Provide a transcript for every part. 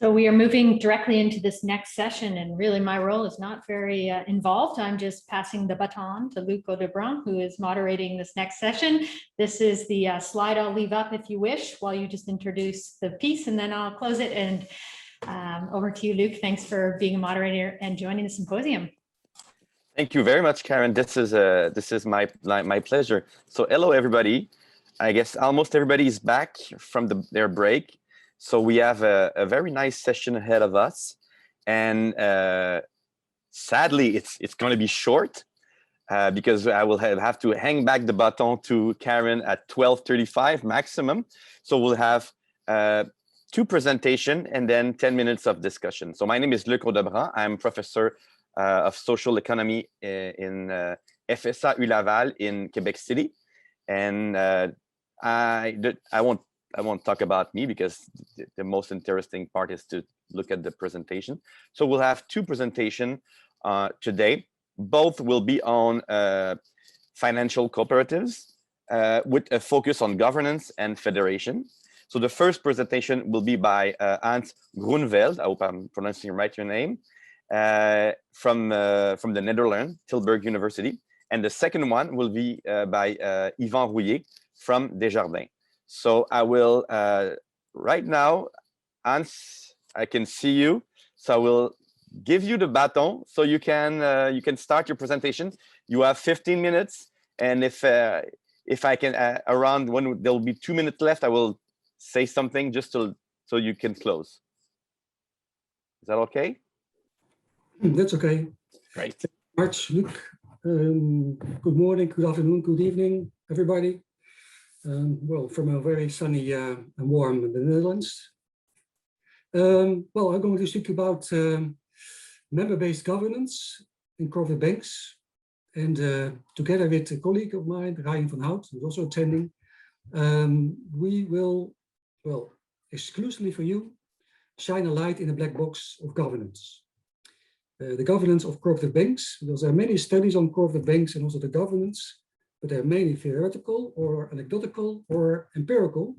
So we are moving directly into this next session, and really my role is not very involved. I'm just passing the baton to Luc Audebrun, who is moderating this next session. This is the slide I'll leave up if you wish, while you just introduce the piece, and then I'll close it. And over to you, Luc. Thanks for being a moderator and joining the symposium. Thank you very much, Karen. This is my pleasure. So hello, everybody. I guess almost everybody is back from their break. So we have a very nice session ahead of us, and sadly, it's going to be short because I will have to hang back the baton to Karen at 12:35 maximum. So we'll have 2 presentations and then 10 minutes of discussion. So my name is Luc Audebrun. I'm professor of social economy in FSA ULaval in Quebec City, and I won't talk about me because the most interesting part is to look at the presentation. So we'll have 2 presentations today. Both will be on financial cooperatives with a focus on governance and federation. So the first presentation will be by Hans Groeneveld. I hope I'm pronouncing right your name, from the Netherlands, Tilburg University. And the second one will be by Yvan Rouillet from Desjardins. So I will, right now, Hans, I can see you. So I will give you the baton so you can start your presentation. You have 15 minutes. And if I can, around when there will be 2 minutes left, I will say something just so you can close. Is that okay? That's okay. Great. Thank you very much, Luc. Good morning, good afternoon, good evening, everybody. Well, from a very sunny and warm in the Netherlands. Well, I'm going to speak about member-based governance in cooperative banks. And together with a colleague of mine, Ryan van Hout, who's also attending, we will, well, exclusively for you, shine a light in the black box of governance. The governance of cooperative banks, because there are many studies on cooperative banks and also the governance, but they're mainly theoretical or anecdotal or empirical.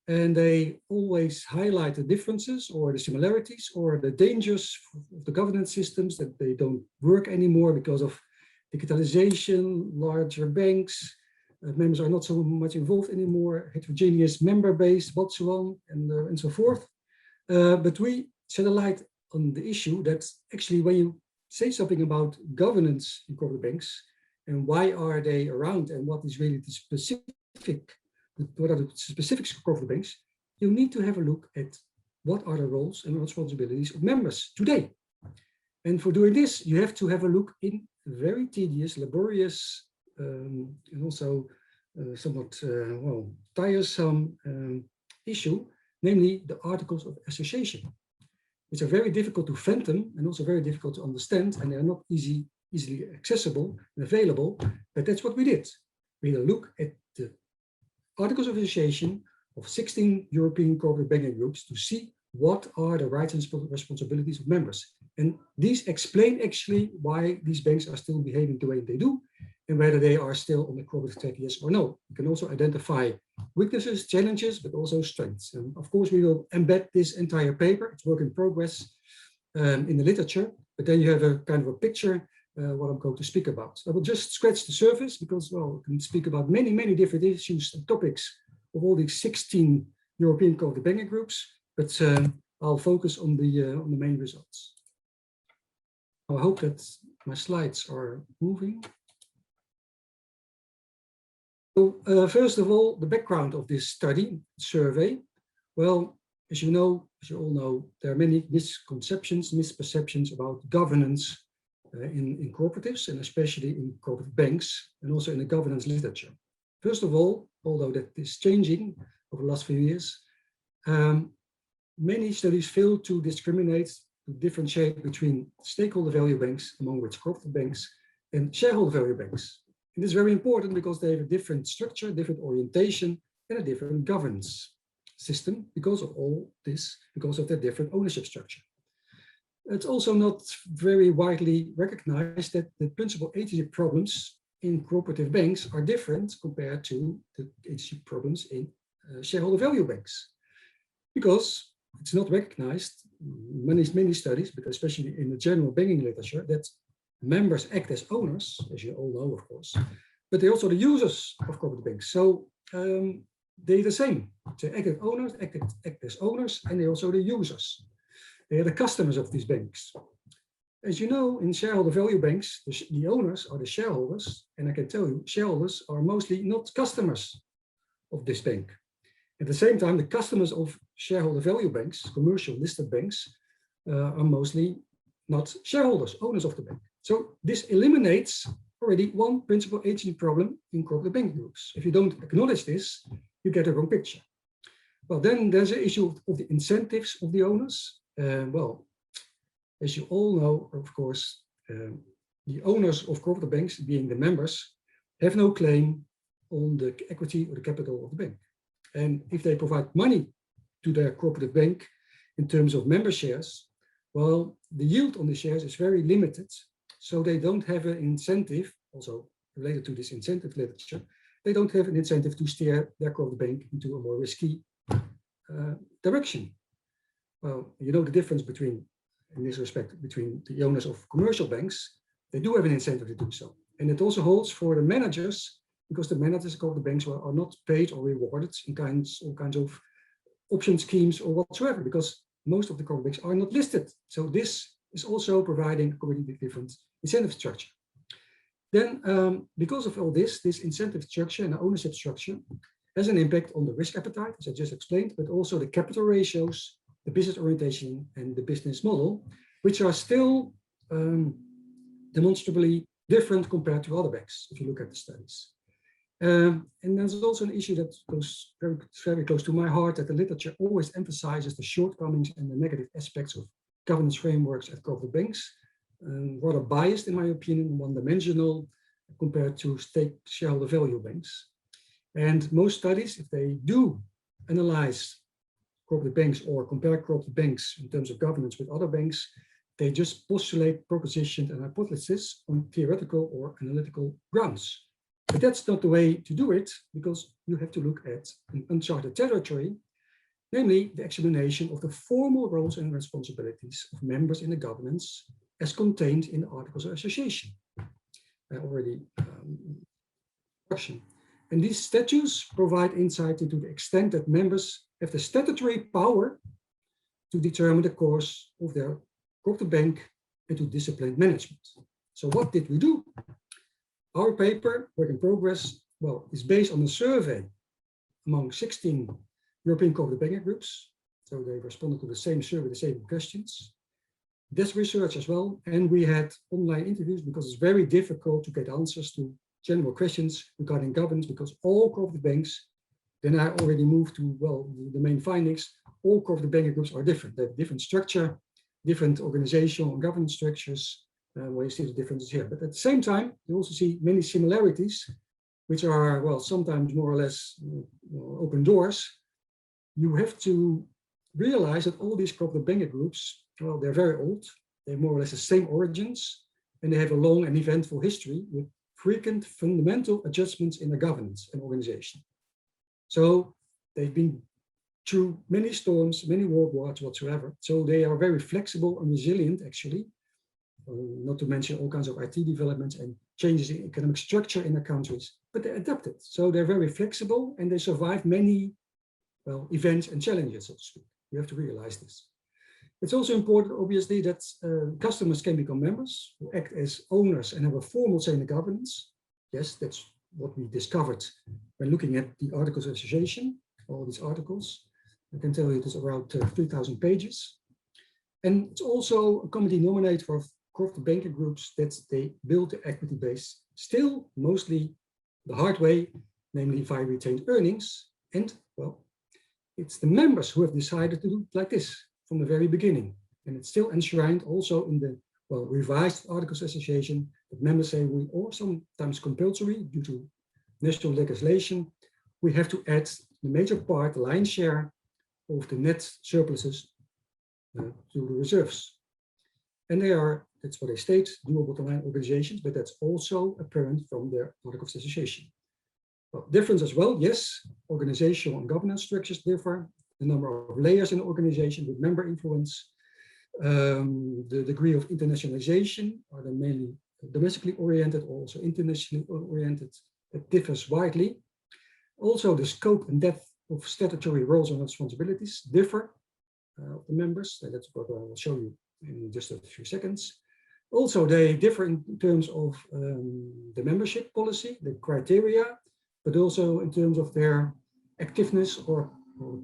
And they always highlight the differences or the similarities or the dangers of the governance systems, that they don't work anymore because of digitalization, larger banks, members are not so much involved anymore, heterogeneous member base, whatsoever, and so forth. But we shed a light on the issue that actually when you say something about governance in corporate banks, and why are they around, and what is really the specific, what are the specifics of corporate banks, you need to have a look at what are the roles and responsibilities of members today. And for doing this, you have to have a look in very tedious, laborious, and also somewhat well, tiresome issue, namely the Articles of Association, which are very difficult to fathom and also very difficult to understand, and they are not easily accessible and available, but that's what we did. We had a look at the Articles of Association of 16 European corporate banking groups to see what are the rights and responsibilities of members. And these explain actually why these banks are still behaving the way they do, and whether they are still on the corporate track, yes or no. You can also identify weaknesses, challenges, but also strengths. And of course, we will embed this entire paper, it's work in progress, in the literature, but then you have a kind of a picture what I'm going to speak about. I will just scratch the surface because, well, I can speak about many, many different issues and topics of all these 16 European corporate banking groups, but I'll focus on the main results. I hope that my slides are moving. So first of all, the background of this study, survey. Well, as you all know, there are many misconceptions, misperceptions about governance in cooperatives, and especially in cooperative banks, and also in the governance literature. First of all, although that is changing over the last few years, many studies fail to discriminate, to differentiate between stakeholder value banks, among which cooperative banks, and shareholder value banks. It is very important because they have a different structure, different orientation, and a different governance system because of all this, because of their different ownership structure. It's also not very widely recognized that the principal agency problems in cooperative banks are different compared to the agency problems in shareholder value banks. Because it's not recognized many studies, but especially in the general banking literature, that members act as owners, as you all know, of course, but they're also the users of corporate banks. So they're the same. They act as owners, act as owners, and they're also the users. They are the customers of these banks. As you know, in shareholder value banks, the owners are the shareholders, and I can tell you, shareholders are mostly not customers of this bank. At the same time, the customers of shareholder value banks, commercial listed banks, are mostly not shareholders, owners of the bank. So this eliminates already one principal agency problem in corporate bank groups. If you don't acknowledge this, you get a wrong picture. Well, then there's an issue of the incentives of the owners. Well, as you all know, of course, the owners of corporate banks, being the members, have no claim on the equity or the capital of the bank. And if they provide money to their corporate bank in terms of member shares, well, the yield on the shares is very limited. So they don't have an incentive, also related to this incentive literature, they don't have an incentive to steer their corporate bank into a more risky direction. Well, you know the difference between, in this respect, between the owners of commercial banks. They do have an incentive to do so. And it also holds for the managers, because the managers of corporate banks are not paid or rewarded in all kinds of option schemes or whatsoever, because most of the corporate banks are not listed. So this is also providing a completely different incentive structure. Then, because of all this incentive structure and ownership structure has an impact on the risk appetite, as I just explained, but also the capital ratios, the business orientation, and the business model, which are still demonstrably different compared to other banks, if you look at the studies. And there's also an issue that goes very close to my heart, that the literature always emphasizes the shortcomings and the negative aspects of governance frameworks at corporate banks, rather biased, in my opinion, one-dimensional compared to state shareholder value banks. And most studies, if they do analyze corporate banks or compare corporate banks in terms of governance with other banks, they just postulate propositions and hypotheses on theoretical or analytical grounds. But that's not the way to do it, because you have to look at an uncharted territory, namely the explanation of the formal roles and responsibilities of members in the governance as contained in the Articles of Association. I already mentioned. And these statutes provide insight into the extent that members have the statutory power to determine the course of their corporate bank and to discipline management. So what did we do? Our paper, work in progress, well, is based on a survey among 16 European corporate banking groups. So they responded to the same survey, the same questions. Desk research as well. And we had online interviews, because it's very difficult to get answers to general questions regarding governance, because all corporate banks, then I already moved to, well, the main findings, all corporate banking groups are different. They have different structure, different organizational and governance structures, where you see the differences here. But at the same time, you also see many similarities, which are, well, sometimes more or less open doors. You have to realize that all these corporate banking groups, well, they're very old. They have more or less the same origins, and they have a long and eventful history with frequent fundamental adjustments in their governance and organization. So they've been through many storms, many world wars whatsoever. So they are very flexible and resilient, actually, not to mention all kinds of IT developments and changes in economic structure in their countries, but they adapted. So they're very flexible, and they survive many, well, events and challenges, so to speak. You have to realize this. It's also important, obviously, that customers can become members who act as owners and have a formal say in the governance. Yes, that's what we discovered when looking at the Articles of Association, all these articles. I can tell you it is around 3,000 pages. And it's also a common denominator for corporate banking groups that they build the equity base still mostly the hard way, namely via retained earnings. And, well, it's the members who have decided to do it like this from the very beginning. And it's still enshrined also in the, well, revised Articles of Association that members say we, or sometimes compulsory due to national legislation, we have to add the major part, the lion's share of the net surpluses to the reserves. And they are, that's what they state, dual bottom line organizations, but that's also apparent from their Articles of Association. Well, difference as well, yes, organizational and governance structures differ. the number of layers in the organization with member influence, the degree of internationalization, are they mainly domestically oriented or also internationally oriented? That differs widely. Also, the scope and depth of statutory roles and responsibilities differ of the members. That's what I will show you in just a few seconds. Also, they differ in terms of the membership policy, the criteria, but also in terms of their activeness or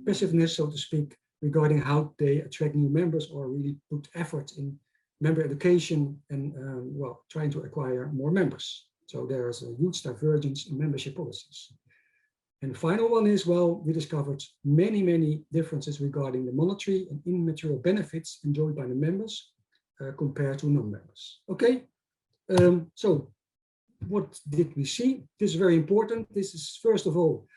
passiveness, so to speak, regarding how they attract new members or really put effort in member education and well, trying to acquire more members. So there's a huge divergence in membership policies. And the final one is, well, we discovered many differences regarding the monetary and immaterial benefits enjoyed by the members compared to non-members. Okay, so what did we see? This is very important. This is, first of all,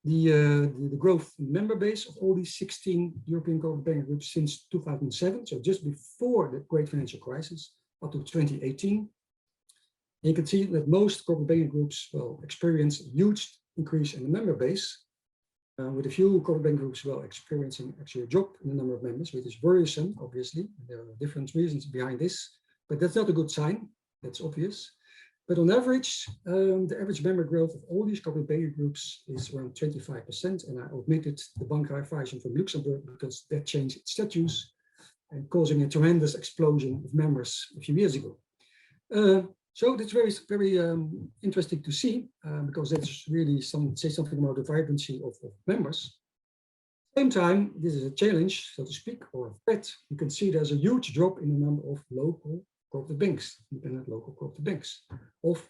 the growth in member base of all these 16 European corporate banking groups since 2007, so just before the great financial crisis, up to 2018. You can see that most corporate banking groups will experience a huge increase in the member base, with a few corporate banking groups well experiencing actually a drop in the number of members, which is worrisome, obviously. There are different reasons behind this, but that's not a good sign, that's obvious. But on average, the average member growth of all these corporate banking groups is around 25%, and I omitted the Bank Raiffeisen from Luxembourg because that changed its statutes and causing a tremendous explosion of members a few years ago. So that's very interesting to see because that's really say something about the vibrancy of members. At the same time, this is a challenge, so to speak, or a threat. You can see there's a huge drop in the number of local corporate banks, independent local corporate banks, of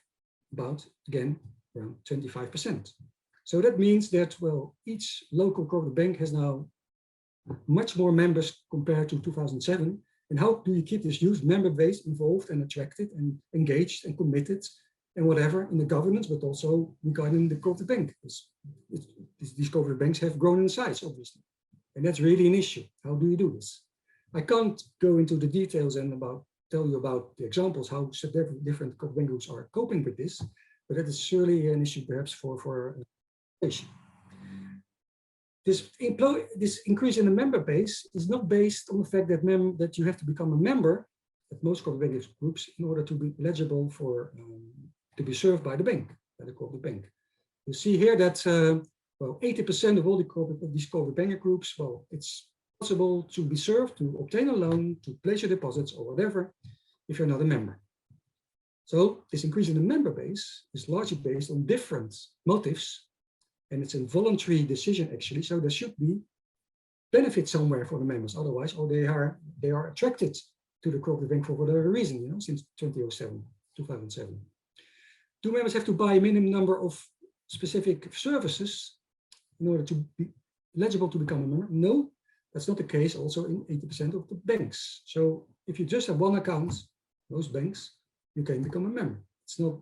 about, again, around 25%. So that means that, well, each local corporate bank has now much more members compared to 2007. And how do you keep this huge member base involved and attracted and engaged and committed and whatever in the governance, but also regarding the corporate bank? These corporate banks have grown in size, obviously. And that's really an issue. How do you do this? I can't go into the details and tell you about the examples, how different corporate bank groups are coping with this, but that is surely an issue perhaps for education. This increase in the member base is not based on the fact that you have to become a member at most corporate banking groups in order to be eligible for to be served by the bank, by the corporate bank. You see here that well, 80% of all these corporate banking groups, well, it's possible to be served, to obtain a loan, to place your deposits or whatever, if you're not a member. So this increase in the member base is largely based on different motives, and it's a voluntary decision actually. So there should be benefit somewhere for the members, otherwise, or they are attracted to the corporate bank for whatever reason, you know, since 2007. Do members have to buy a minimum number of specific services in order to be eligible to become a member? No, that's not the case also in 80% of the banks. So if you just have one account, most banks, you can become a member.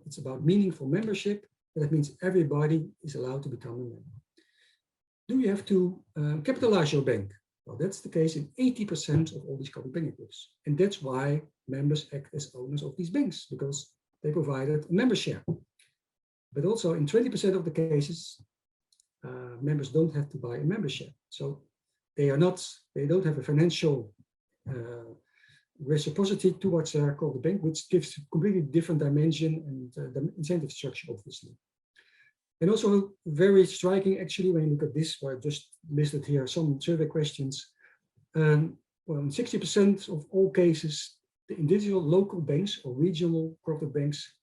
It's about meaningful membership. That means everybody is allowed to become a member. Do you have to capitalize your bank? Well, that's the case in 80% of all these corporate banking groups. And that's why members act as owners of these banks, because they provided a member share. But also in 20% of the cases, members don't have to buy a membership. So they don't have a financial reciprocity towards their corporate bank, which gives a completely different dimension and the incentive structure, obviously. And also very striking, actually, when you look at this, where I just listed here some survey questions. Well, in 60% of all cases, the individual local banks or regional corporate banks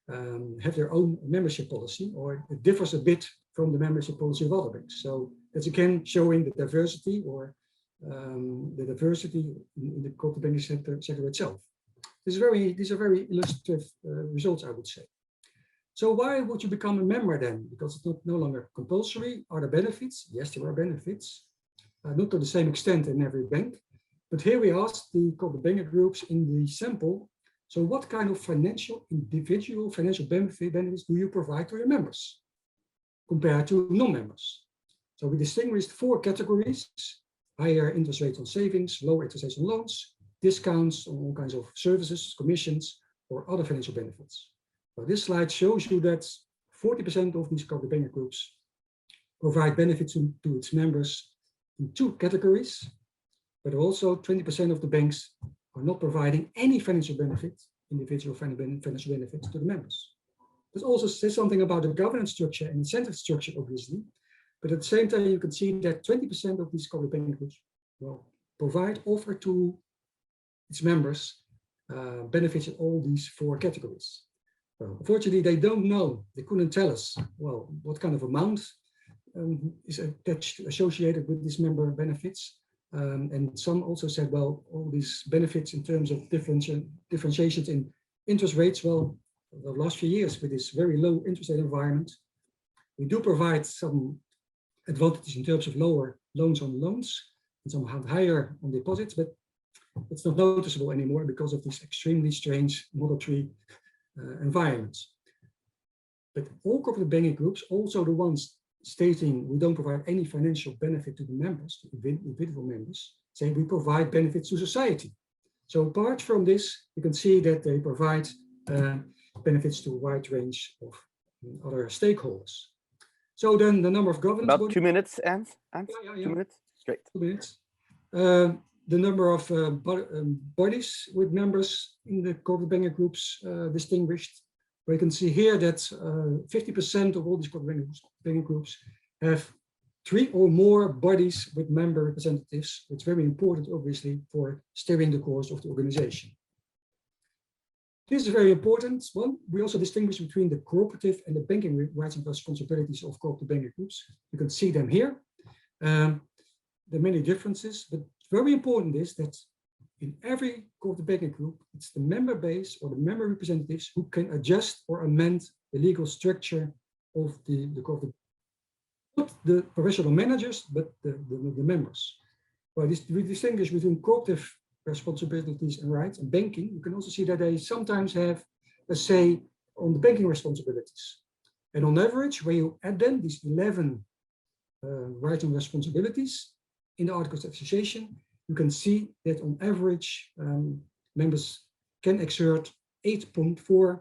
have their own membership policy, or it differs a bit from the membership policy of other banks. So that's again showing the diversity or the diversity in the corporate banking sector itself. These are very illustrative results, I would say. So why would you become a member then? Because it's no longer compulsory. Are there benefits? Yes, there are benefits. Not to the same extent in every bank. But here we asked the corporate banking groups in the sample, so what kind of individual financial benefits do you provide to your members compared to non-members? So we distinguished 4 categories: higher interest rates on savings, lower interest rates on loans, discounts on all kinds of services, commissions, or other financial benefits. So this slide shows you that 40% of these corporate banking groups provide benefits to its members in two categories, but also 20% of the banks are not providing any financial benefit, individual financial benefits to the members. This also says something about the governance structure and incentive structure, obviously, but at the same time, you can see that 20% of these corporate banking groups will offer to its members benefits in all these four categories. Well, unfortunately, they don't know, they couldn't tell us, well, what kind of amount is attached, associated with these member benefits. And some also said, well, all these benefits in terms of differentiations in interest rates, well, the last few years with this very low interest rate environment, we do provide some advantages in terms of lower loans on loans and somehow higher on deposits, but it's not noticeable anymore because of this extremely strange Model 3 environments. But all corporate banking groups, also the ones stating we don't provide any financial benefit to the members, to individual members, say we provide benefits to society. So apart from this, you can see that they provide benefits to a wide range of other stakeholders. So then the number of governance About 2 minutes, Hans? Yeah. 2 minutes? Great. 2 minutes. The number of bodies with members in the corporate banking groups distinguished. We can see here that 50% of all these corporate banking groups have 3 or more bodies with member representatives. It's very important, obviously, for steering the course of the organization. This is very important. One, we also distinguish between the cooperative and the banking rights and responsibilities of corporate banking groups. You can see them here. There are many differences, but very important is that in every corporate banking group, it's the member base or the member representatives who can adjust or amend the legal structure of the corporate. Not the professional managers, but the members. Well, we distinguish between cooperative responsibilities and rights and banking. You can also see that they sometimes have a say on the banking responsibilities. And on average, when you add them, these 11 rights and responsibilities in the Articles of Association, you can see that on average, members can exert 8.4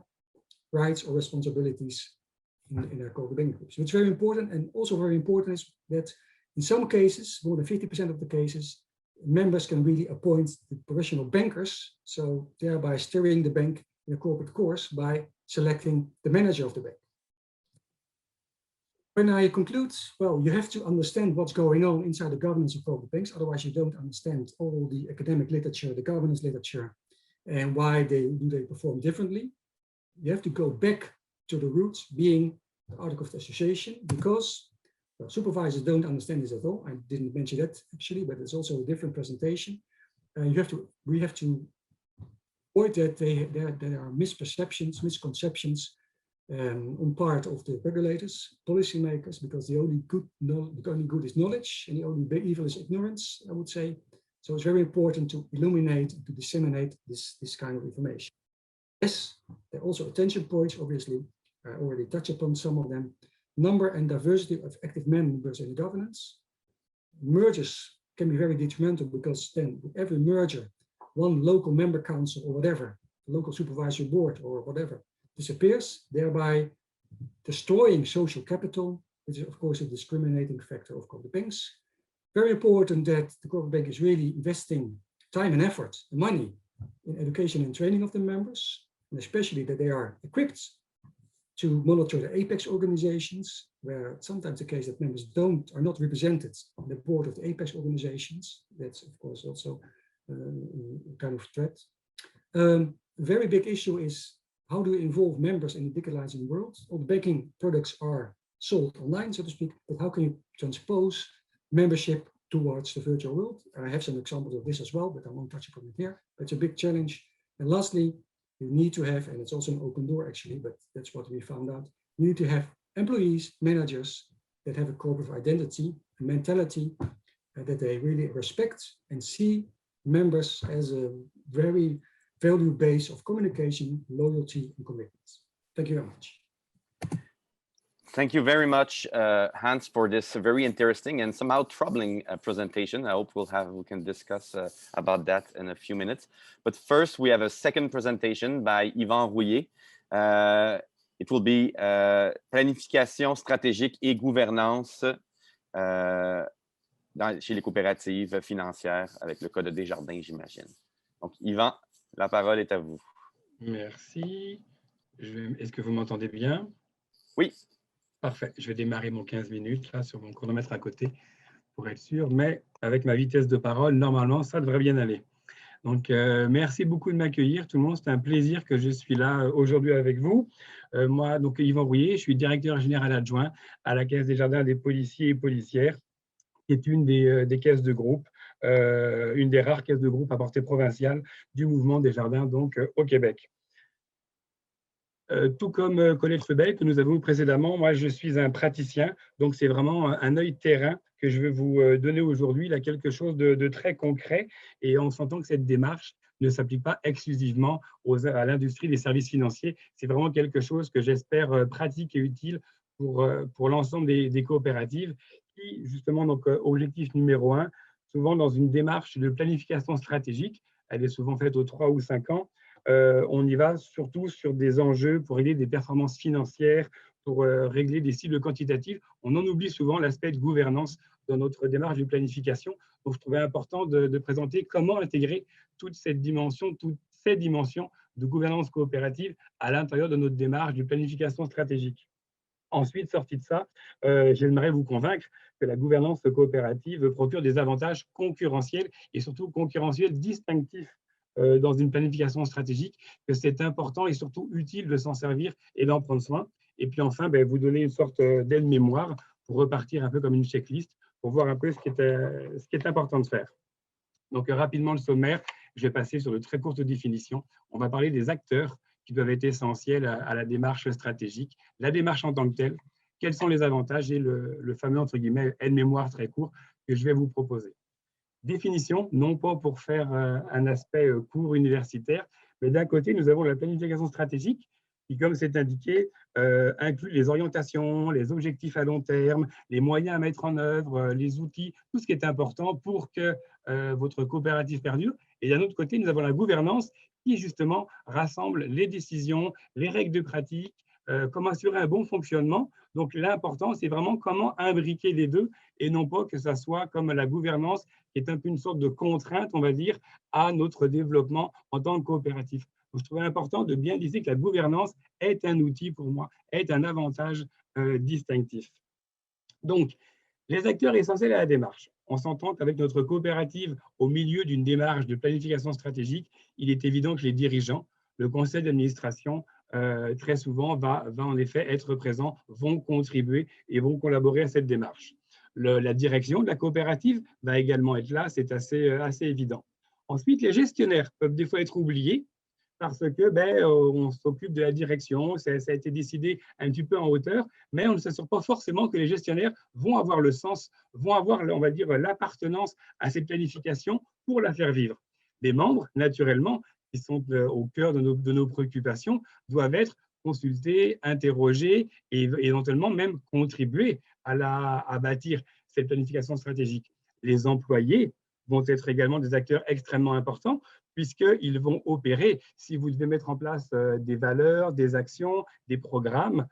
rights or responsibilities in their corporate banking groups. So it's very important, and also very important is that in some cases, more than 50% of the cases, members can really appoint the professional bankers, so thereby steering the bank in a corporate course by selecting the manager of the bank. When I conclude, well, you have to understand what's going on inside the governance of corporate banks, otherwise you don't understand all the academic literature, the governance literature, and why they perform differently. You have to go back to the roots, being the Article of Association, because well, supervisors don't understand this at all. I didn't mention that actually, but it's also a different presentation. We have to avoid that there are misperceptions, misconceptions on part of the regulators, policymakers, because the only good is knowledge, and the only evil is ignorance, I would say. So it's very important to illuminate, to disseminate this kind of information. Yes, there are also attention points, obviously. I already touched upon some of them. Number and diversity of active members in governance. Mergers can be very detrimental because then with every merger, one local member council or whatever, local supervisory board or whatever, disappears, thereby destroying social capital, which is of course a discriminating factor of corporate banks. Very important that the corporate bank is really investing time and effort and money in education and training of the members, and especially that they are equipped to monitor the apex organizations, where sometimes the case that members are not represented on the board of the apex organizations. That's of course also a kind of threat. Very big issue is how do you involve members in the digitalizing world? All the banking products are sold online, so to speak, but how can you transpose membership towards the virtual world? I have some examples of this as well, but I won't touch upon it here. It's a big challenge. And lastly, you need to have, and it's also an open door actually, but that's what we found out, you need to have employees, managers that have a corporate identity, a mentality that they really respect and see members as a very value base of communication, loyalty, and commitments. Thank you very much. Thank you very much, Hans, for this very interesting and somehow troubling presentation. I hope we can discuss about that in a few minutes. But first, we have a second presentation by Yvan Rouillet. It will be Planification stratégique et gouvernance chez les coopératives financières avec le cas de Desjardins, j'imagine. Donc, Yvan, la parole est à vous. Merci. Est-ce que vous m'entendez bien? Oui. Parfait. Je vais démarrer mon 15 minutes là, sur mon chronomètre à côté pour être sûr, mais avec ma vitesse de parole, normalement, ça devrait bien aller. Donc, merci beaucoup de m'accueillir, tout le monde. C'est un plaisir que je suis là aujourd'hui avec vous. Moi, donc, Yvan Rouillet, je suis directeur général adjoint à la Caisse des Jardins des policiers et policières, qui est une des caisses de groupe, une des rares caisses de groupe à portée provinciale du mouvement des jardins donc, au Québec. Tout comme Colette Lebel que nous avons eu précédemment, moi je suis un praticien, donc c'est vraiment un œil terrain que je vais vous donner aujourd'hui. Il y a quelque chose de très concret et on s'entend que cette démarche ne s'applique pas exclusivement à l'industrie des services financiers. C'est vraiment quelque chose que j'espère pratique et utile pour l'ensemble des coopératives qui, justement, donc objectif numéro 1, souvent dans une démarche de planification stratégique, elle est souvent faite aux 3 ou 5 ans, on y va surtout sur des enjeux pour régler des performances financières, pour régler des cibles quantitatives. On en oublie souvent l'aspect de gouvernance dans notre démarche de planification. Donc, je trouvais important de présenter comment intégrer toutes ces dimensions de gouvernance coopérative à l'intérieur de notre démarche de planification stratégique. Ensuite, sorti de ça, j'aimerais vous convaincre que la gouvernance coopérative procure des avantages concurrentiels et surtout concurrentiels distinctifs dans une planification stratégique, que c'est important et surtout utile de s'en servir et d'en prendre soin. Et puis enfin, vous donner une sorte d'aide-mémoire pour repartir un peu comme une checklist, pour voir un peu ce qui est important de faire. Donc rapidement, le sommaire, je vais passer sur de très courtes définitions. On va parler des acteurs qui doivent être essentiels à la démarche stratégique, la démarche en tant que telle, quels sont les avantages et le fameux, entre guillemets, aide-mémoire très court que je vais vous proposer. Définition, non pas pour faire un aspect cours universitaire, mais d'un côté, nous avons la planification stratégique qui, comme c'est indiqué, inclut les orientations, les objectifs à long terme, les moyens à mettre en œuvre, les outils, tout ce qui est important pour que votre coopérative perdure. Et d'un autre côté, nous avons la gouvernance qui, justement, rassemble les décisions, les règles de pratique, comment assurer un bon fonctionnement. Donc, l'important, c'est vraiment comment imbriquer les deux et non pas que ça soit comme la gouvernance qui est un peu une sorte de contrainte, on va dire, à notre développement en tant que coopératif. Donc, je trouvais important de bien dire que la gouvernance est un outil pour moi, est un avantage distinctif. Donc, les acteurs essentiels à la démarche. On s'entend qu'avec notre coopérative au milieu d'une démarche de planification stratégique, il est évident que les dirigeants, le conseil d'administration, très souvent va en effet être présent, vont contribuer et vont collaborer à cette démarche. La direction de la coopérative va également être là, c'est assez évident. Ensuite, les gestionnaires peuvent des fois être oubliés parce que on s'occupe de la direction, ça a été décidé un petit peu en hauteur, mais on ne s'assure pas forcément que les gestionnaires vont avoir le sens, vont avoir, on va dire, l'appartenance à cette planification pour la faire vivre. Les membres, naturellement, qui sont au cœur de nos préoccupations, doivent être consultés, interrogés et éventuellement même contribuer à bâtir cette planification stratégique. Les employés vont être également des acteurs extrêmement importants puisqu'ils vont opérer. Si vous devez mettre en place des valeurs, des actions, des programmes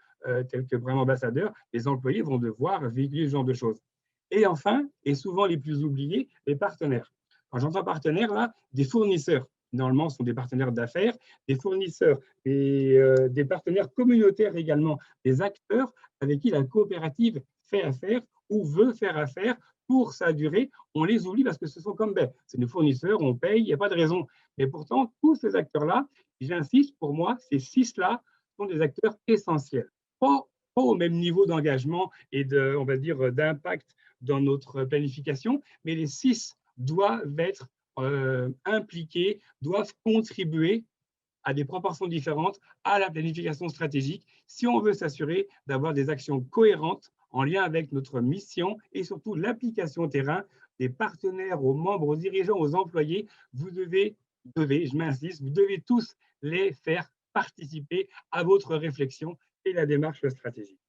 tels que Brand Ambassadeur, les employés vont devoir véhiculer ce genre de choses. Et enfin, et souvent les plus oubliés, les partenaires. Quand j'entends partenaires, là, des fournisseurs. Normalement, ce sont des partenaires d'affaires, des fournisseurs, des partenaires communautaires également, des acteurs avec qui la coopérative fait affaire ou veut faire affaire pour sa durée. On les oublie parce que ce sont comme c'est nos fournisseurs, on paye, il n'y a pas de raison. Mais pourtant, tous ces acteurs-là, j'insiste, pour moi, ces 6-là sont des acteurs essentiels. Pas au même niveau d'engagement et on va dire, d'impact dans notre planification, mais les 6 doivent être impliqués, doivent contribuer à des proportions différentes à la planification stratégique si on veut s'assurer d'avoir des actions cohérentes en lien avec notre mission et surtout l'application terrain des partenaires, aux membres, aux dirigeants, aux employés. Vous devez, je m'insiste, vous devez tous les faire participer à votre réflexion et la démarche stratégique.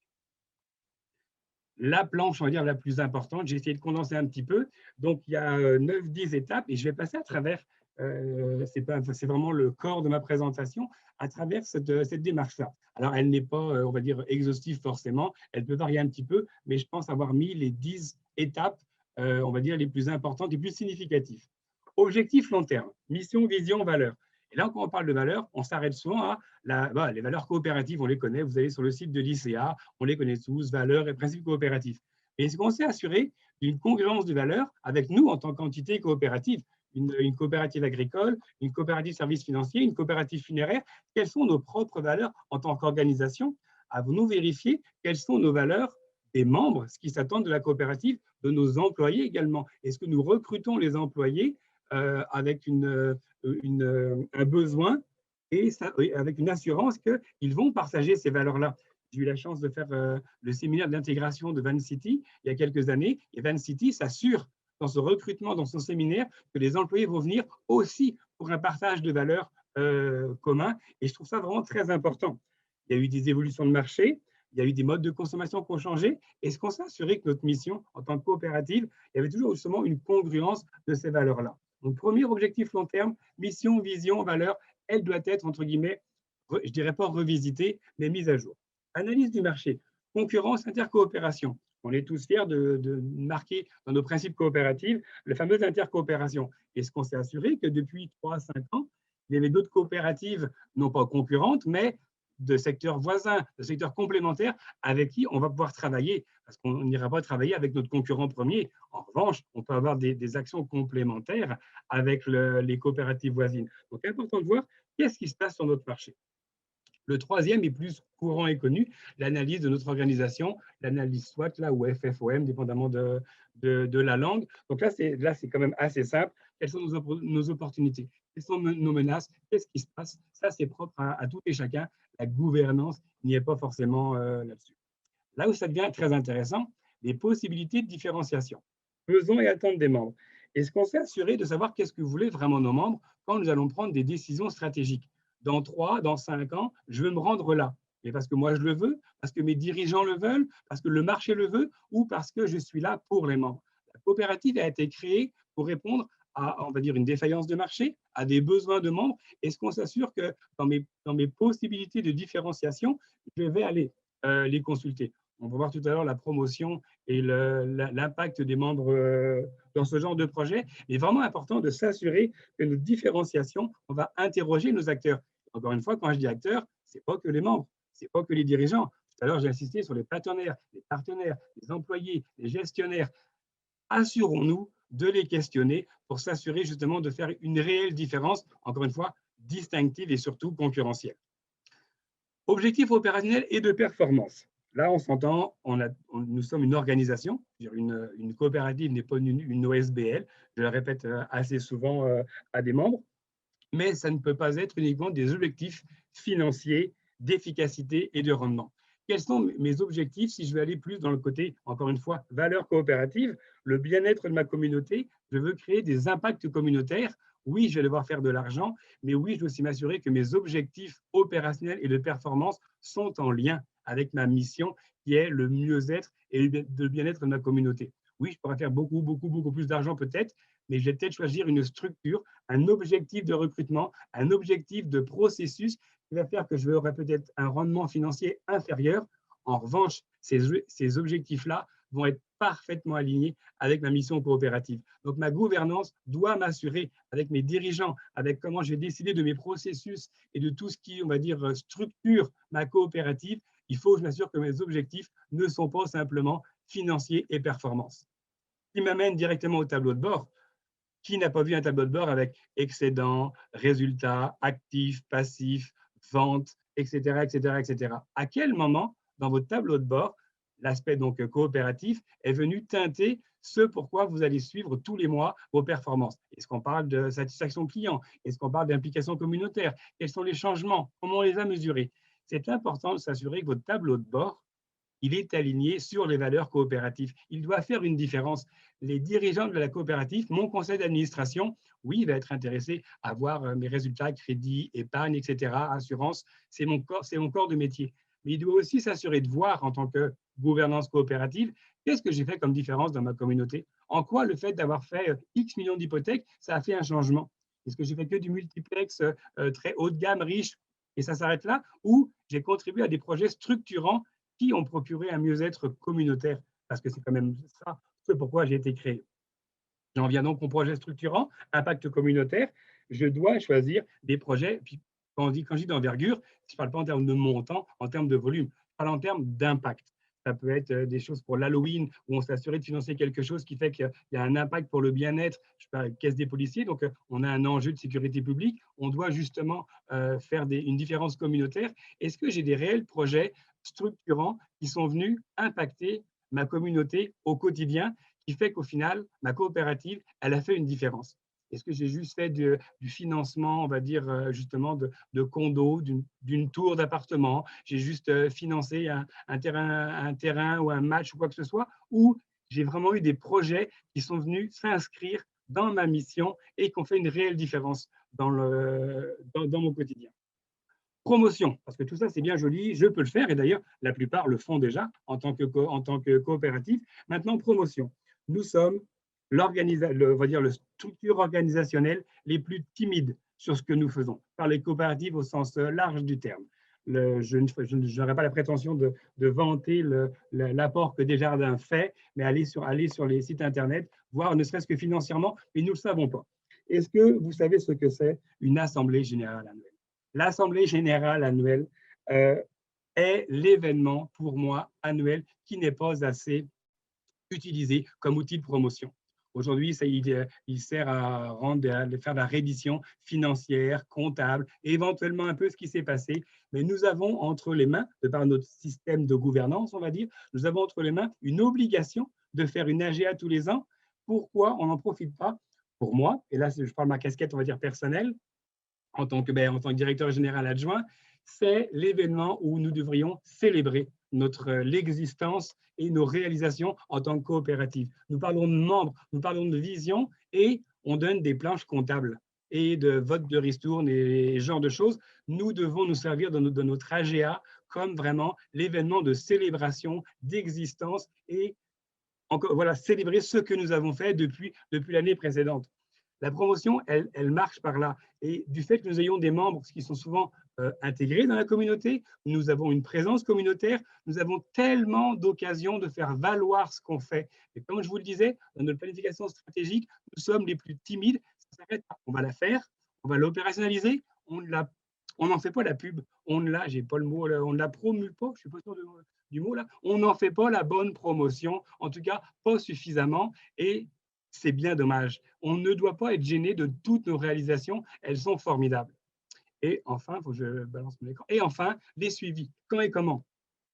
La planche, on va dire, la plus importante, j'ai essayé de condenser un petit peu. Donc, il y a 9-10 étapes et je vais passer à travers, c'est vraiment le corps de ma présentation, à travers cette démarche-là. Alors, elle n'est pas, on va dire, exhaustive forcément, elle peut varier un petit peu, mais je pense avoir mis les 10 étapes on va dire, les plus importantes, les plus significatives. Objectif long terme, mission, vision, valeur. Et là, quand on parle de valeur, on s'arrête souvent à les valeurs coopératives, on les connaît, vous allez sur le site de l'ICA, on les connaît tous, valeurs et principes coopératifs. Mais est-ce qu'on s'est assuré d'une congruence de valeurs avec nous en tant qu'entité coopérative, une coopérative agricole, une coopérative service financier, une coopérative funéraire? Quelles sont nos propres valeurs en tant qu'organisation? Avons-nous vérifié quelles sont nos valeurs des membres, ce qui s'attend de la coopérative, de nos employés également? Est-ce que nous recrutons les employés avec un besoin et avec une assurance qu'ils vont partager ces valeurs-là? J'ai eu la chance de faire le séminaire d'intégration de Van City il y a quelques années, et Van City s'assure dans ce recrutement, dans son séminaire, que les employés vont venir aussi pour un partage de valeurs commun, et je trouve ça vraiment très important. Il y a eu des évolutions de marché, il y a eu des modes de consommation qui ont changé. Est-ce qu'on s'est assuré que notre mission en tant que coopérative, il y avait toujours justement une congruence de ces valeurs-là? Donc, premier objectif long terme, mission, vision, valeur, elle doit être, entre guillemets, je dirais pas revisitée, mais mise à jour. Analyse du marché, concurrence, intercoopération. On est tous fiers de marquer dans nos principes coopératifs la fameuse intercoopération. Est-ce qu'on s'est assuré que depuis 3 à 5 ans, il y avait d'autres coopératives, non pas concurrentes, mais de secteurs voisins, de secteurs complémentaires avec qui on va pouvoir travailler, parce qu'on n'ira pas travailler avec notre concurrent premier. En revanche, on peut avoir des actions complémentaires avec les coopératives voisines. Donc, important de voir qu'est-ce qui se passe sur notre marché. Le troisième est plus courant et connu, l'analyse de notre organisation, l'analyse SWOT là, ou FFOM, dépendamment de la langue. Donc là, c'est quand même assez simple. Quelles sont nos opportunités? Quelles sont nos menaces? Qu'est-ce qui se passe? Ça, c'est propre à tout et chacun. La gouvernance n'y est pas forcément là-dessus. Là où ça devient très intéressant, les possibilités de différenciation. Besoins et attentes des membres. Est-ce qu'on s'est assuré de savoir qu'est-ce que voulaient vraiment nos membres quand nous allons prendre des décisions stratégiques? Dans 3, dans 5 ans, je veux me rendre là. Mais parce que moi, je le veux, parce que mes dirigeants le veulent, parce que le marché le veut, ou parce que je suis là pour les membres. La coopérative a été créée pour répondre à, on va dire, une défaillance de marché, à des besoins de membres. Est-ce qu'on s'assure que dans mes possibilités de différenciation, je vais aller les consulter? On va voir tout à l'heure la promotion et l'impact des membres dans ce genre de projet. Il est vraiment important de s'assurer que notre différenciation, on va interroger nos acteurs. Encore une fois, quand je dis acteurs, ce n'est pas que les membres, ce n'est pas que les dirigeants. Tout à l'heure, j'ai insisté sur les partenaires, les employés, les gestionnaires. Assurons-nous de les questionner pour s'assurer justement de faire une réelle différence, encore une fois, distinctive et surtout concurrentielle. Objectif opérationnel et de performance. Là, on s'entend, nous sommes une organisation, une coopérative n'est pas une OSBL, je le répète assez souvent à des membres, mais ça ne peut pas être uniquement des objectifs financiers, d'efficacité et de rendement. Quels sont mes objectifs si je veux aller plus dans le côté, encore une fois, valeur coopérative, le bien-être de ma communauté? Je veux créer des impacts communautaires. Oui, je vais devoir faire de l'argent, mais oui, je veux aussi m'assurer que mes objectifs opérationnels et de performance sont en lien avec ma mission qui est le mieux-être et le bien-être de ma communauté. Oui, je pourrais faire beaucoup plus d'argent peut-être, mais je vais peut-être choisir une structure, un objectif de recrutement, un objectif de processus qui va faire que je aurai peut-être un rendement financier inférieur. En revanche, ces objectifs-là vont être parfaitement alignés avec ma mission coopérative. Donc, ma gouvernance doit m'assurer avec mes dirigeants, avec comment je vais décider de mes processus et de tout ce qui, on va dire, structure ma coopérative. Il faut que je m'assure que mes objectifs ne sont pas simplement financiers et performance. Ce qui m'amène directement au tableau de bord. Qui n'a pas vu un tableau de bord avec excédent, résultats, actifs, passifs, ventes, etc., etc., etc. À quel moment, dans votre tableau de bord, l'aspect donc coopératif est venu teinter ce pourquoi vous allez suivre tous les mois vos performances? Est-ce qu'on parle de satisfaction client? Est-ce qu'on parle d'implication communautaire? Quels sont les changements? Comment on les a mesurés? C'est important de s'assurer que votre tableau de bord, il est aligné sur les valeurs coopératives. Il doit faire une différence. Les dirigeants de la coopérative, mon conseil d'administration, oui, il va être intéressé à voir mes résultats, crédit, épargne, etc., assurance, c'est mon corps de métier. Mais il doit aussi s'assurer de voir en tant que gouvernance coopérative, qu'est-ce que j'ai fait comme différence dans ma communauté? En quoi le fait d'avoir fait X millions d'hypothèques, ça a fait un changement? Est-ce que j'ai fait que du multiplex très haut de gamme, riche, et ça s'arrête là? Ou j'ai contribué à des projets structurants qui ont procuré un mieux-être communautaire, parce que c'est quand même ça, c'est pourquoi j'ai été créé. J'en viens donc au projet structurant, impact communautaire. Je dois choisir des projets. Puis quand je dis d'envergure, je ne parle pas en termes de montant, en termes de volume, je parle en termes d'impact. Ça peut être des choses pour l'Halloween, où on s'est assuré de financer quelque chose qui fait qu'il y a un impact pour le bien-être. Je parle de caisse des policiers, donc on a un enjeu de sécurité publique. On doit justement faire une différence communautaire. Est-ce que j'ai des réels projets structurants qui sont venus impacter ma communauté au quotidien, qui fait qu'au final, ma coopérative, elle a fait une différence? Est-ce que j'ai juste fait du financement, on va dire, justement, de condos, d'une tour d'appartement? J'ai juste financé un terrain ou un match ou quoi que ce soit? Ou j'ai vraiment eu des projets qui sont venus s'inscrire dans ma mission et qui ont fait une réelle différence dans mon quotidien? Promotion, parce que tout ça, c'est bien joli, je peux le faire, et d'ailleurs, la plupart le font déjà en tant que coopérative. Maintenant, promotion. Nous sommes on va dire, le structure organisationnelle les plus timides sur ce que nous faisons, par les coopératives au sens large du terme. Je n'aurai pas la prétention de vanter l'apport que Desjardins fait, mais aller sur les sites Internet, voir ne serait-ce que financièrement, mais nous ne le savons pas. Est-ce que vous savez ce que c'est une assemblée générale annuelle? L'Assemblée générale annuelle est l'événement, pour moi, annuel qui n'est pas assez utilisé comme outil de promotion. Aujourd'hui, il sert à faire de la reddition financière, comptable, et éventuellement un peu ce qui s'est passé. Mais nous avons entre les mains, de par notre système de gouvernance, on va dire, nous avons entre les mains une obligation de faire une AGA tous les ans. Pourquoi on n'en profite pas? Pour moi, et là, je parle de ma casquette, on va dire, personnelle, en tant que directeur général adjoint, c'est l'événement où nous devrions célébrer l'existence et nos réalisations en tant que coopérative. Nous parlons de membres, nous parlons de vision et on donne des planches comptables et de vote de ristourne et ce genre de choses. Nous devons nous servir de notre AGA comme vraiment l'événement de célébration, d'existence et encore, voilà, célébrer ce que nous avons fait depuis l'année précédente. La promotion, elle marche par là. Et du fait que nous ayons des membres qui sont souvent intégrés dans la communauté, nous avons une présence communautaire, nous avons tellement d'occasions de faire valoir ce qu'on fait. Et comme je vous le disais, dans notre planification stratégique, nous sommes les plus timides. Ça s'arrête pas. On va la faire, on va l'opérationnaliser, on n'en fait pas la pub, j'ai pas le mot, on ne la promue pas, je suis pas sûr du mot là, on n'en fait pas la bonne promotion, en tout cas pas suffisamment, et c'est bien dommage. On ne doit pas être gêné de toutes nos réalisations, elles sont formidables. Et enfin, il faut que je balance mon écran. Et enfin, les suivis. Quand et comment?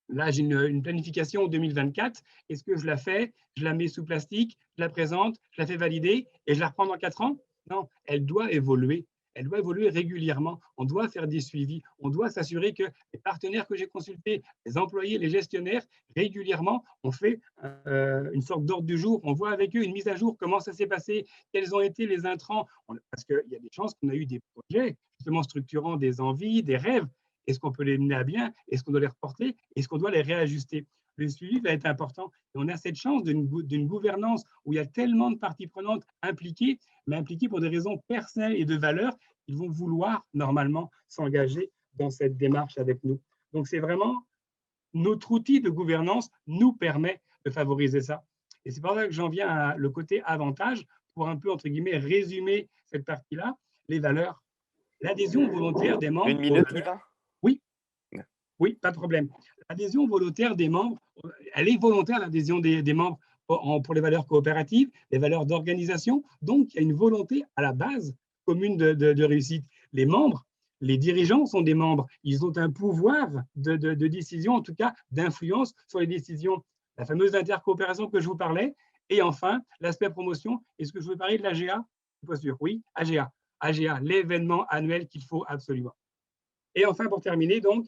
Là, j'ai une planification en 2024. Est-ce que je la fais? Je la mets sous plastique, je la présente, je la fais valider et je la reprends dans 4 ans? Non, elle doit évoluer. Elle doit évoluer régulièrement. On doit faire des suivis. On doit s'assurer que les partenaires que j'ai consultés, les employés, les gestionnaires, régulièrement, on fait une sorte d'ordre du jour. On voit avec eux une mise à jour, comment ça s'est passé, quels ont été les intrants. Parce qu'il y a des chances qu'on a eu des projets justement structurant des envies, des rêves. Est-ce qu'on peut les mener à bien? Est-ce qu'on doit les reporter? Est-ce qu'on doit les réajuster? Le suivi va être important. Et on a cette chance d'une gouvernance où il y a tellement de parties prenantes impliquées, mais impliquées pour des raisons personnelles et de valeur, ils vont vouloir normalement s'engager dans cette démarche avec nous. Donc, c'est vraiment notre outil de gouvernance nous permet de favoriser ça. Et c'est pour ça que j'en viens à le côté avantage pour un peu, entre guillemets, résumer cette partie-là, les valeurs. L'adhésion volontaire des membres. Une minute, Yvan? Oui, oui, pas de problème. L'adhésion volontaire des membres, elle est volontaire, l'adhésion des membres pour les valeurs coopératives, les valeurs d'organisation. Donc, il y a une volonté à la base commune de réussite. Les membres, les dirigeants sont des membres. Ils ont un pouvoir de décision, en tout cas d'influence sur les décisions. La fameuse intercoopération que je vous parlais. Et enfin, l'aspect promotion. Est-ce que je veux parler de l'AGA? Je ne suis pas sûr. Oui, AGA. AGA, l'événement annuel qu'il faut absolument. Et enfin, pour terminer, donc,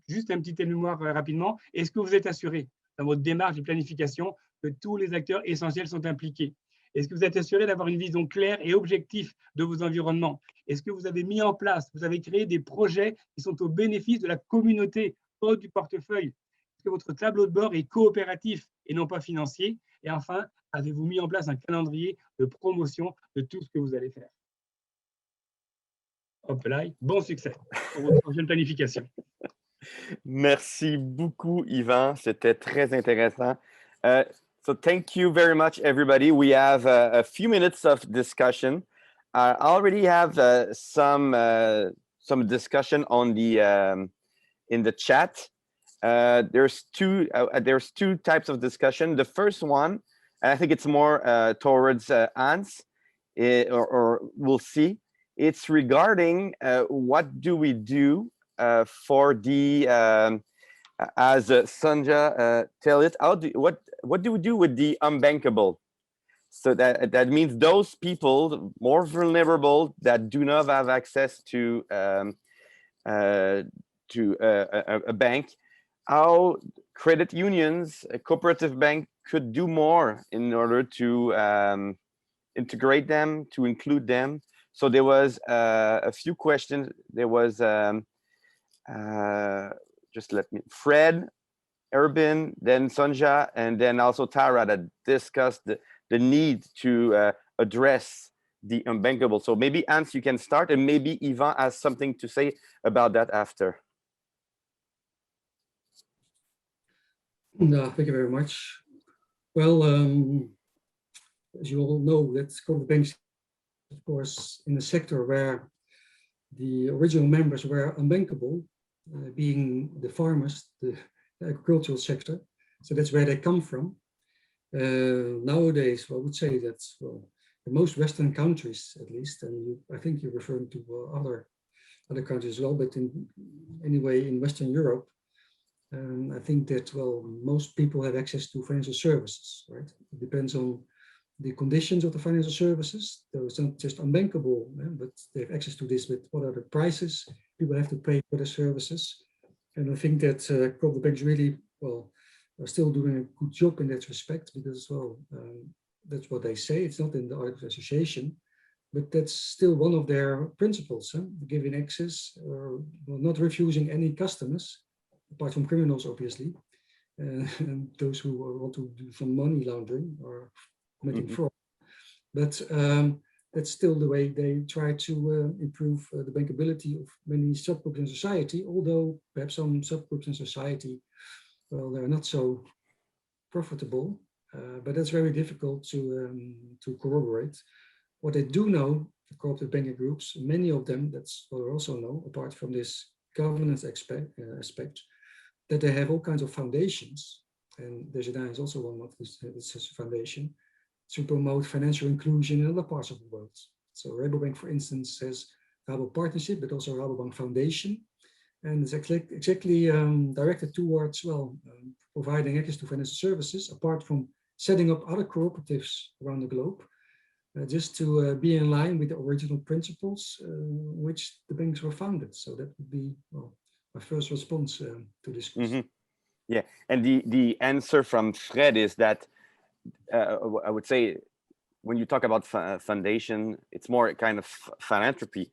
juste un petit mémoire rapidement. Est-ce que vous êtes assuré dans votre démarche de planification que tous les acteurs essentiels sont impliqués? Est-ce que vous êtes assuré d'avoir une vision claire et objective de vos environnements? Est-ce que vous avez mis en place, vous avez créé des projets qui sont au bénéfice de la communauté, pas du portefeuille? Est-ce que votre tableau de bord est coopératif et non pas financier? Et enfin, avez-vous mis en place un calendrier de promotion de tout ce que vous allez faire? Hop là, bon succès pour votre prochaine planification. Merci beaucoup, Yvan. C'était très intéressant. So thank you very much, everybody. We have a few minutes of discussion. I already have some discussion on the in the chat. There's two types of discussion. The first one, and I think it's more towards Hans, or we'll see. It's regarding what do we do for the as Sanja tell it. What do we do with the unbankable? So that means those people more vulnerable that do not have access to a bank. How credit unions, a cooperative bank could do more in order to integrate them, to include them. So there was a few questions. There was just let me, Fred, Urban, then Sanja, and then also Tara that discussed the need to address the unbankable. So maybe Hans, you can start, and maybe Yvan has something to say about that after. No, thank you very much. Well, as you all know, that cooperative banks, of course, in a sector where the original members were unbankable, being the farmers, the agricultural sector. So that's where they come from. Nowadays, I would say that, well, the most Western countries, at least, and I think you're referring to other countries as well, but anyway, in Western Europe, I think that, well, most people have access to financial services, right? It depends on the conditions of the financial services. So it's not just unbankable, but they have access to this, but what are the prices people have to pay for the services? And I think that cooperative banks really, well, are still doing a good job in that respect, because, well, that's what they say. It's not in the Articles of Association, but that's still one of their principles, giving access, or not refusing any customers, apart from criminals, obviously, and those who want to do some money laundering or committing fraud. But that's still the way they try to improve the bankability of many subgroups in society, although perhaps some subgroups in society, well, they're not so profitable, but that's very difficult to corroborate. What I do know, the cooperative banking groups, many of them, that's what I also know, apart from this governance aspect, that they have all kinds of foundations, and Desjardins is also one of this foundation, to promote financial inclusion in other parts of the world. So Rabobank, for instance, has Rabo Partnership, but also Rabobank Foundation, and it's exactly directed towards, well, providing access to financial services, apart from setting up other cooperatives around the globe, just to be in line with the original principles which the banks were founded. So that would be, well, my first response to this question. Yeah, and the answer from Fred is that I would say when you talk about foundation, it's more a kind of philanthropy,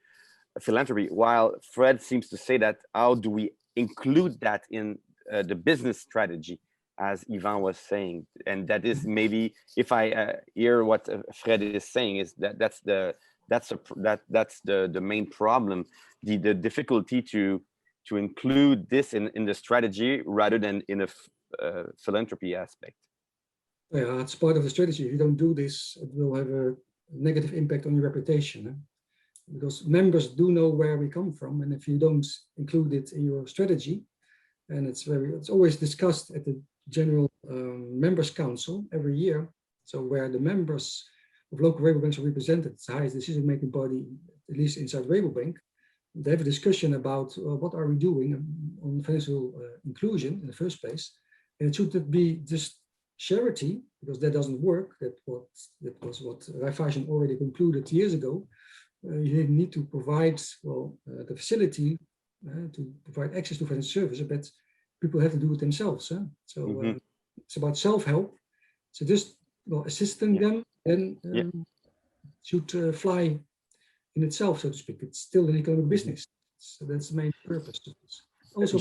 while Fred seems to say that how do we include that in the business strategy, as Yvan was saying, and that is maybe, if I hear what Fred is saying, is that's the main problem, the difficulty to include this in the strategy rather than in a philanthropy aspect. Yeah, it's part of the strategy. If you don't do this, it will have a negative impact on your reputation, because members do know where we come from, and if you don't include it in your strategy, and it's always discussed at the General Members Council every year. So where the members of local Rabobanks are represented, it's the highest decision-making body, at least inside Rabobank. They have a discussion about what are we doing on financial inclusion in the first place, and it should be just charity, because that doesn't work. That was what Raiffeisen already concluded years ago. You need to provide, well, the facility to provide access to financial services, but people have to do it themselves. So it's about self-help. So just, well, assisting them, and should fly in itself, so to speak. It's still an economic business. So that's the main purpose of this. Also,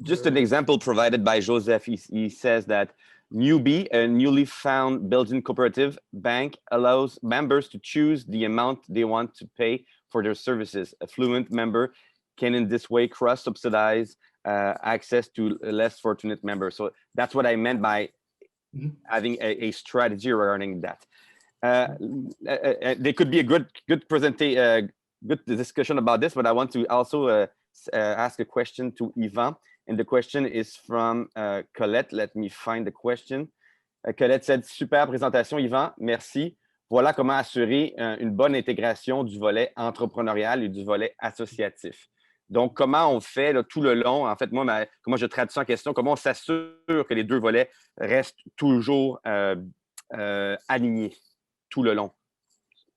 just an example provided by Joseph. He says that Newbie, a newly found Belgian cooperative bank, allows members to choose the amount they want to pay for their services. A fluent member can in this way cross-subsidize access to less fortunate members. So that's what I meant by Mhm. having a strategy regarding that. There could be a good good discussion about this, but I want to also ask a question to Yvan, and the question is from Colette. Let me find the question. Colette said, super présentation, Yvan, merci. Voilà comment assurer une bonne intégration du volet entrepreneurial et du volet associatif. Donc, comment on fait là, tout le long, en fait, moi, comment je traduis ça en question, comment on s'assure que les deux volets restent toujours alignés tout le long?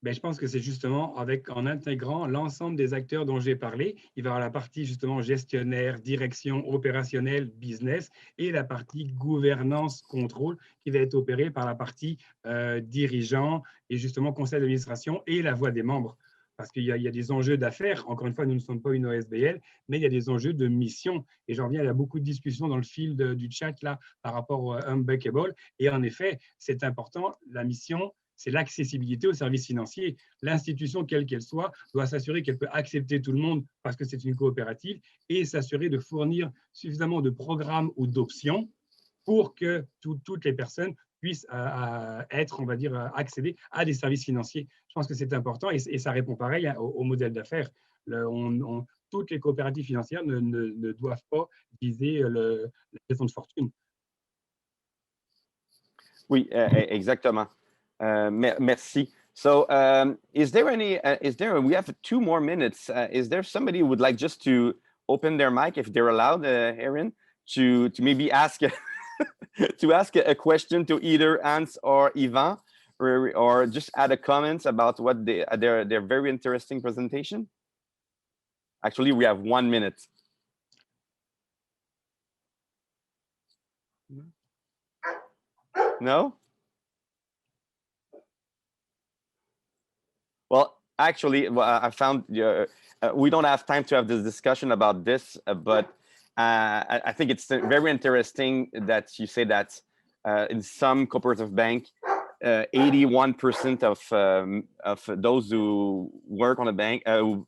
Ben, je pense que c'est justement en intégrant l'ensemble des acteurs dont j'ai parlé. Il va y avoir la partie justement gestionnaire, direction, opérationnelle, business, et la partie gouvernance, contrôle, qui va être opérée par la partie dirigeant et justement conseil d'administration et la voix des membres. Parce qu'il y a des enjeux d'affaires. Encore une fois, nous ne sommes pas une OSBL, mais il y a des enjeux de mission. Et j'en reviens, il y a beaucoup de discussions dans le fil du chat là par rapport au Unbuckable. Et en effet, c'est important, la mission, c'est l'accessibilité aux services financiers. L'institution, quelle qu'elle soit, doit s'assurer qu'elle peut accepter tout le monde parce que c'est une coopérative et s'assurer de fournir suffisamment de programmes ou d'options pour que toutes les personnes puissent être, on va dire, accéder à des services financiers. Je pense que c'est important et ça répond pareil au modèle d'affaires. Toutes les coopératives financières ne doivent pas viser la gestion de fortune. Oui, exactement. Merci. So, is there we have 2 more minutes. Is there somebody who would like just to open their mic if they're allowed, Erin, to maybe ask to ask a question to either Hans or Yvan, or just add a comment about what their very interesting presentation? Actually, we have 1 minute. No? Well, actually, I found we don't have time to have this discussion about this, but I think it's very interesting that you say that in some cooperative bank, 81% of those who work on a bank who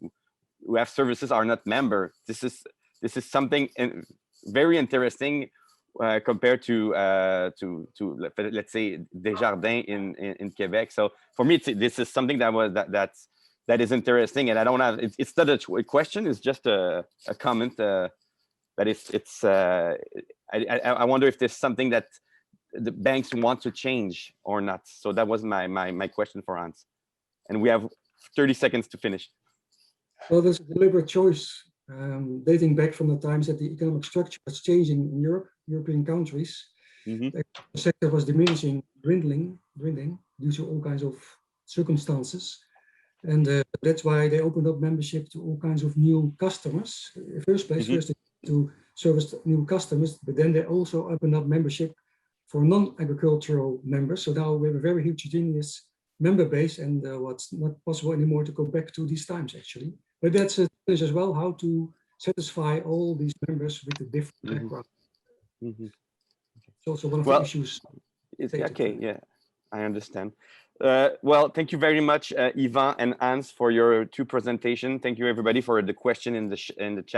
have services are not member. This is something very interesting compared to let's say Desjardins in Quebec. So for me, this is something that is interesting, and I don't have it's not a question. It's just a comment that I wonder if there's something that the banks want to change or not. So that was my question for Hans, and we have 30 seconds to finish. Well, there's a deliberate choice dating back from the times that the economic structure was changing in European countries. Mm-hmm. The sector was diminishing, dwindling due to all kinds of circumstances. And that's why they opened up membership to all kinds of new customers. In the first place, first to service new customers, but then they also opened up membership for non-agricultural members. So now we have a very heterogeneous member base, and what's not possible anymore to go back to these times, actually. But that's a challenge as well, how to satisfy all these members with a different background. Mm-hmm. It's also one of the issues. Okay, yeah, I understand. Well, thank you very much, Yvan and Hans, for your 2 presentations. Thank you, everybody, for the question in the chat.